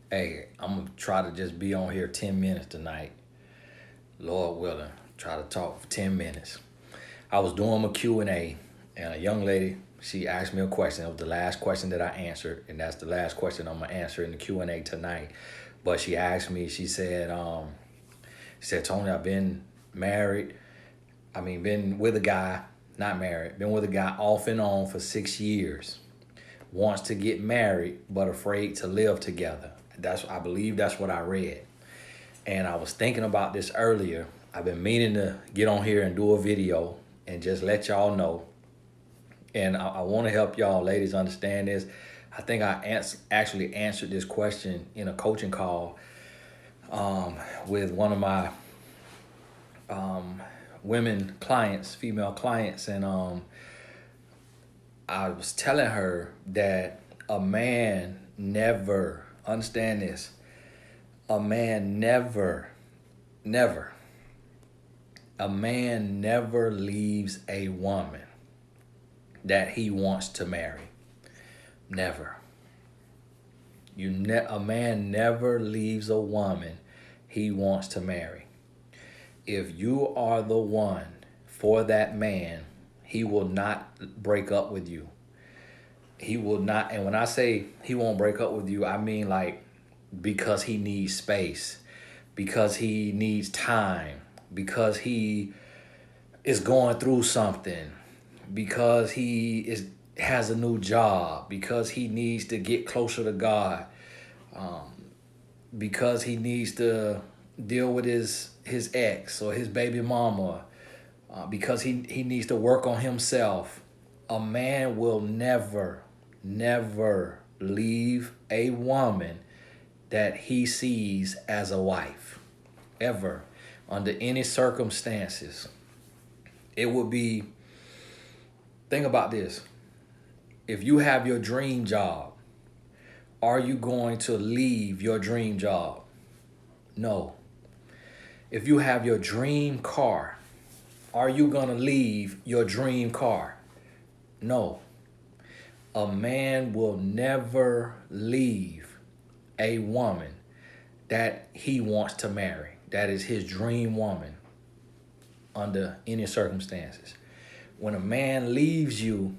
Hey, I'm gonna try to just be on here 10 minutes tonight. Lord willing, try to talk for 10 minutes. I was doing my Q&A and a young lady, she asked me a question. It was the last question that I answered, and that's the last question I'm gonna answer in the Q&A tonight. But she asked me, she said, Tony, I've been married. Been with a guy, not married, been with a guy off and on for 6 years. Wants to get married, but afraid to live together. I believe that's what I read. And I was thinking about this earlier. I've been meaning to get on here and do a video and just let y'all know. And I want to help y'all ladies understand this. I think actually answered this question in a coaching call with one of my women clients, female clients. And I was telling her that a man never, understand this, a man never, a man never leaves a woman that he wants to marry. Never. A man never leaves a woman he wants to marry. If you are the one for that man, he will not break up with you. He will not, and when I say he won't break up with you, I mean like because he needs space, because he needs time, because he is going through something, because he is has a new job, because he needs to get closer to God, because he needs to deal with his ex or his baby mama, because he needs to work on himself. A man will never leave a woman that he sees as a wife, ever, under any circumstances. It would be, think about this. If you have your dream job, are you going to leave your dream job? No. If you have your dream car, are you going to leave your dream car? No. A man will never leave a woman that he wants to marry. That is his dream woman under any circumstances. When a man leaves you,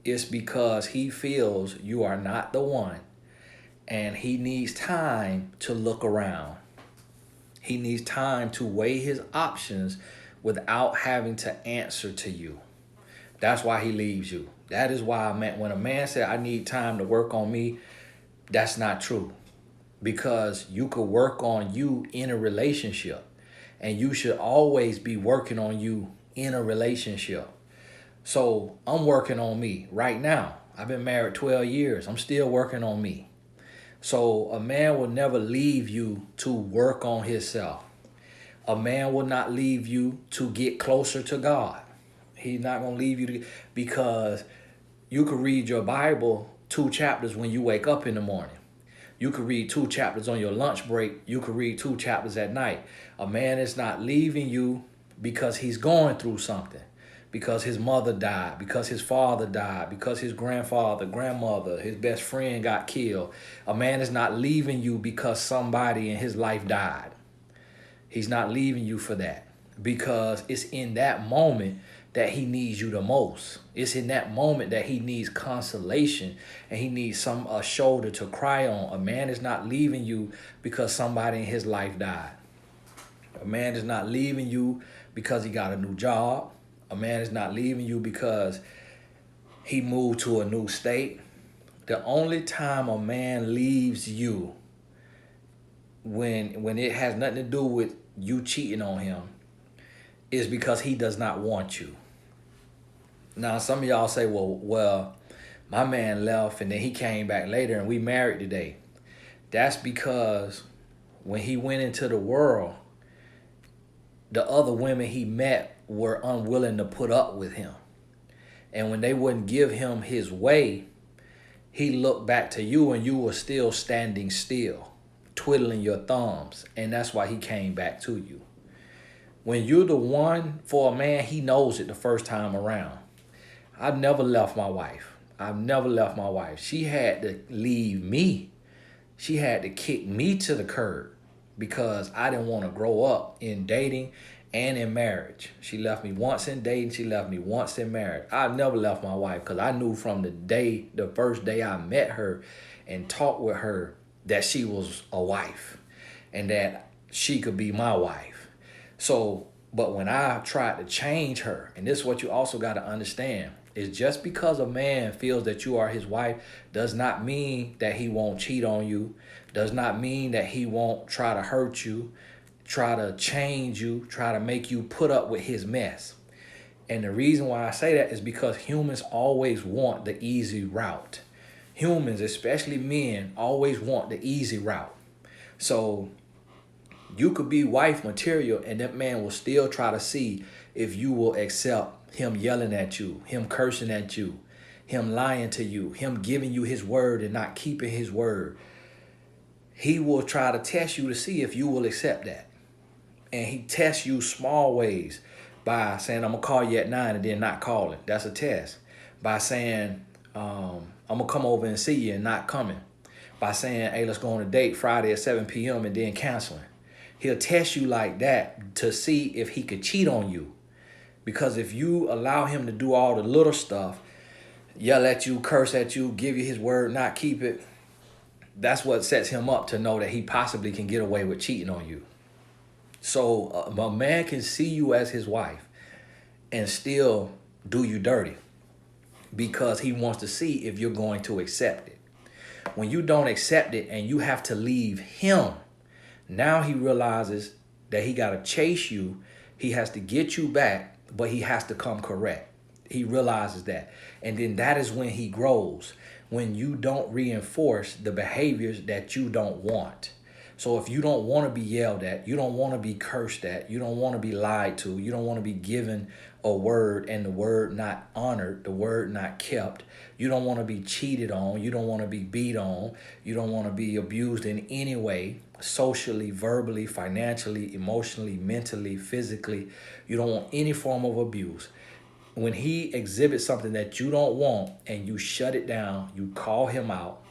it's because he feels you are not the one and he needs time to look around. He needs time to weigh his options without having to answer to you. That's why he leaves you. That is why when a man said, I need time to work on me, that's not true. Because you could work on you in a relationship, and you should always be working on you in a relationship. So I'm working on me right now. I've been married 12 years. I'm still working on me. So a man will never leave you to work on himself. A man will not leave you to get closer to God. He's not going to leave you because you could read your Bible 2 chapters when you wake up in the morning. You could read 2 chapters on your lunch break. You could read 2 chapters at night. A man is not leaving you because he's going through something. Because his mother died, because his father died, because his grandfather, grandmother, his best friend got killed. A man is not leaving you because somebody in his life died. He's not leaving you for that, because it's in that moment that he needs you the most. It's in that moment that he needs consolation and he needs a shoulder to cry on. A man is not leaving you because somebody in his life died. A man is not leaving you because he got a new job. A man is not leaving you because he moved to a new state. The only time a man leaves you when it has nothing to do with you cheating on him is because he does not want you. Now, some of y'all say, well, my man left and then he came back later and we married today. That's because when he went into the world, the other women he met were unwilling to put up with him. And when they wouldn't give him his way, he looked back to you and you were still standing still, twiddling your thumbs. And that's why he came back to you. When you're the one for a man, he knows it the first time around. I've never left my wife. She had to leave me. She had to kick me to the curb because I didn't want to grow up in dating and in marriage. She left me once in dating. She left me once in marriage. I never left my wife because I knew from the first day I met her and talked with her, that she was a wife and that she could be my wife. So, but when I tried to change her, and this is what you also got to understand, is just because a man feels that you are his wife does not mean that he won't cheat on you, does not mean that he won't try to hurt you, try to change you, try to make you put up with his mess. And the reason why I say that is because humans always want the easy route. Humans, especially men, always want the easy route. So you could be wife material and that man will still try to see if you will accept him yelling at you, him cursing at you, him lying to you, him giving you his word and not keeping his word. He will try to test you to see if you will accept that. And he tests you small ways by saying, I'm going to call you at 9 and then not calling. That's a test. By saying, I'm going to come over and see you and not coming. By saying, hey, let's go on a date Friday at 7 p.m. and then canceling. He'll test you like that to see if he could cheat on you. Because if you allow him to do all the little stuff, yell at you, curse at you, give you his word, not keep it, that's what sets him up to know that he possibly can get away with cheating on you. So a man can see you as his wife and still do you dirty because he wants to see if you're going to accept it. When you don't accept it and you have to leave him, now he realizes that he got to chase you. He has to get you back, but he has to come correct. He realizes that. And then that is when he grows, when you don't reinforce the behaviors that you don't want. So if you don't want to be yelled at, you don't want to be cursed at, you don't want to be lied to, you don't want to be given a word and the word not honored, the word not kept, you don't want to be cheated on, you don't want to be beat on, you don't want to be abused in any way, socially, verbally, financially, emotionally, mentally, physically, you don't want any form of abuse. When he exhibits something that you don't want and you shut it down, you call him out,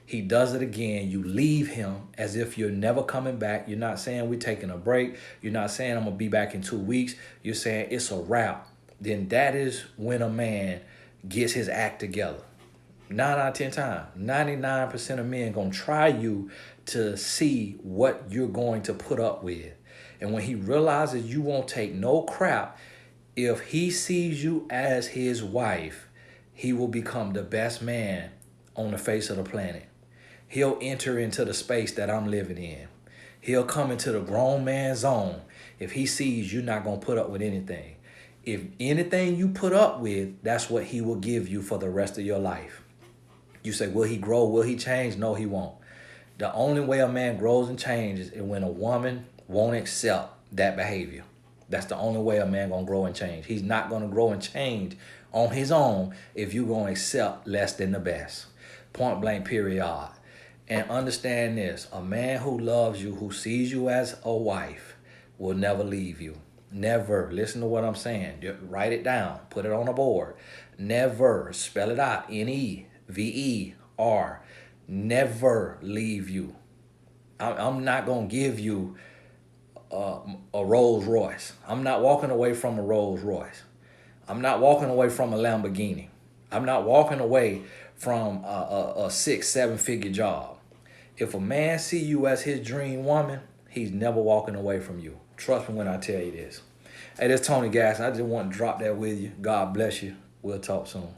he does it again, you leave him as if you're never coming back. You're not saying we're taking a break. You're not saying I'm going to be back in 2 weeks. You're saying it's a wrap. Then that is when a man gets his act together. 9 out of 10 times, 99% of men going to try you to see what you're going to put up with. And when he realizes you won't take no crap, if he sees you as his wife, he will become the best man on the face of the planet. He'll enter into the space that I'm living in. He'll come into the grown man zone if he sees you're not going to put up with anything. If anything you put up with, that's what he will give you for the rest of your life. You say, will he grow? Will he change? No, he won't. The only way a man grows and changes is when a woman won't accept that behavior. That's the only way a man going to grow and change. He's not going to grow and change on his own if you're going to accept less than the best. Point blank, period. And understand this, a man who loves you, who sees you as a wife, will never leave you. Never. Listen to what I'm saying. Write it down. Put it on a board. Never. Spell it out. Never. Never leave you. I'm not going to give you a Rolls Royce. I'm not walking away from a Rolls Royce. I'm not walking away from a Lamborghini. I'm not walking away from a 6-7 figure job. If a man see you as his dream woman, he's never walking away from you. Trust me when I tell you this. Hey, this is Tony Gas. I just want to drop that with you. God bless you. We'll talk soon.